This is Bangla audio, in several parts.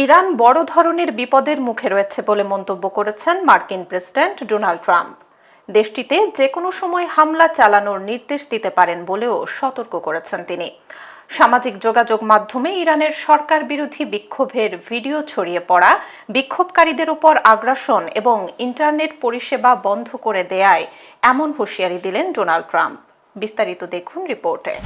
ইরান বড় ধরনের বিপদের মুখে রয়েছে বলে মন্তব্য করেছেন মার্কিন প্রেসিডেন্ট ডোনাল্ড ট্রাম্প। দেশটিতে যে কোনো সময় হামলা চালানোর নির্দেশ দিতে পারেন বলেও সতর্ক করেছেন তিনি। সামাজিক যোগাযোগ মাধ্যমে ইরানের সরকার বিরোধী বিক্ষোভের ভিডিও ছড়িয়ে পড়া, বিক্ষোভকারীদের উপর আগ্রাসন এবং ইন্টারনেট পরিষেবা বন্ধ করে দেয়ায় এমন হুঁশিয়ারি দিলেন ডোনাল্ড ট্রাম্প। বিস্তারিত দেখুন রিপোর্টে।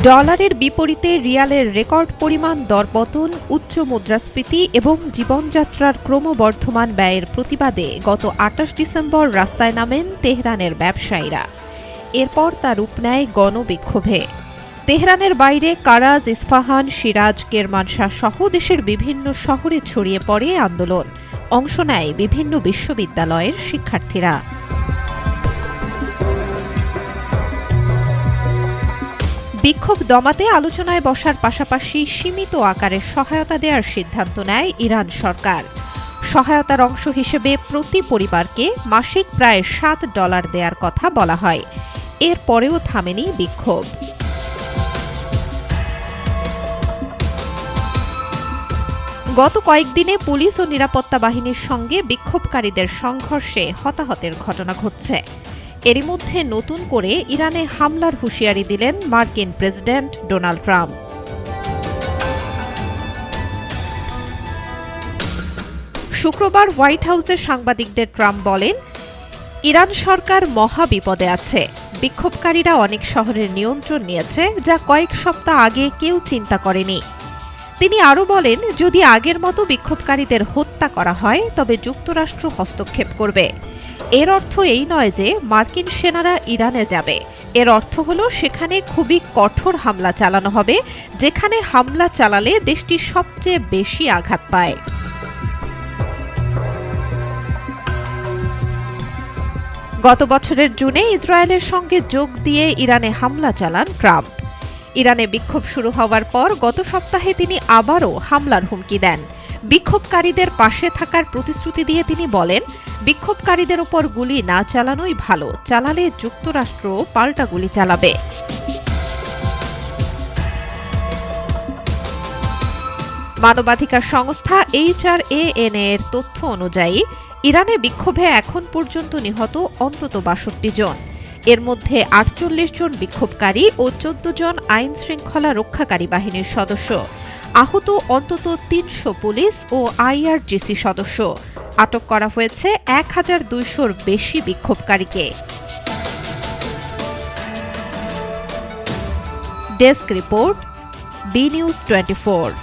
ডলারের বিপরীতে রিয়ালের রেকর্ড পরিমাণ দরপতন, উচ্চ মুদ্রাস্ফীতি এবং জীবনযাত্রার ক্রমবর্ধমান ব্যয়ের প্রতিবাদে গত ২৮ ডিসেম্বর রাস্তায় নামেন তেহরানের ব্যবসায়ীরা। এরপর তা রূপ নেয় গণবিক্ষোভে। তেহরানের বাইরে কারাজ, ইস্পাহান, সিরাজ, কেরমানশাহ সহ দেশের বিভিন্ন শহরে ছড়িয়ে পড়ে আন্দোলন। অংশ নেয় বিভিন্ন বিশ্ববিদ্যালয়ের শিক্ষার্থীরা। বিক্ষোভ দমাতে আলোচনায় বসার পাশাপাশি সীমিত আকারে সহায়তা দেওয়ার সিদ্ধান্ত নেয় ইরান সরকার। সহায়তার অংশ হিসেবে প্রতি পরিবারকে মাসিক প্রায় $7 দেওয়ার কথা বলা হয়। এরপরেও থামেনি বিক্ষোভ। গত কয়েকদিনে পুলিশ ও নিরাপত্তা বাহিনীর সঙ্গে বিক্ষোভকারীদের সংঘর্ষে হতাহতের ঘটনা ঘটছে। এরই মধ্যে নতুন করে ইরানে হামলার হুঁশিয়ারি দিলেন মার্কিন প্রেসিডেন্ট ডোনাল্ড ট্রাম্প। শুক্রবার হোয়াইট হাউসের সাংবাদিকদের ট্রাম্প বলেন, ইরান সরকার মহা বিপদে আছে। বিক্ষোভকারীরা অনেক শহরের নিয়ন্ত্রণ নিয়েছে, যা কয়েক সপ্তাহ আগে কেউ চিন্তা করেনি। তিনি আরও বলেন, যদি আগের মতো বিক্ষোভকারীদের হত্যা করা হয় তবে যুক্তরাষ্ট্র হস্তক্ষেপ করবে। এর অর্থ এই নয় যে মার্কিন সেনারা ইরানে যাবে। এর অর্থ হলো সেখানে খুবই কঠোর হামলা চালানো হবে, যেখানে হামলা চালালে দেশটি সবচেয়ে বেশি আঘাত পায়। গত বছরের জুনে ইসরায়েলের সঙ্গে যোগ দিয়ে ইরানে হামলা চালান ট্রাম্প। ইরানে বিক্ষোভ শুরু হওয়ার পর গত সপ্তাহে তিনি আবারও হামলার হুমকি দেন। বিক্ষোভকারীদের পাশে থাকার প্রতিশ্রুতি দিয়ে তিনি বলেন, বিক্ষোভকারীদের উপর গুলি না চালানোই ভালো, চালালে যুক্তরাষ্ট্র পাল্টা গুলি চালাবে। মানবাধিকার সংস্থা HRAN এর তথ্য অনুযায়ী ইরানে বিক্ষোভে এখন পর্যন্ত নিহত অন্তত 62 জন। এর মধ্যে 48 জন বিক্ষোভকারী ও 14 জন আইন শৃঙ্খলা রক্ষাকারী বাহিনীর সদস্য। আহত অন্তত 300 পুলিশ ও IRGC সদস্য। আটক করা হয়েছে 1200-র বেশি বিক্ষোভকারীকে। Desk report, B News 24।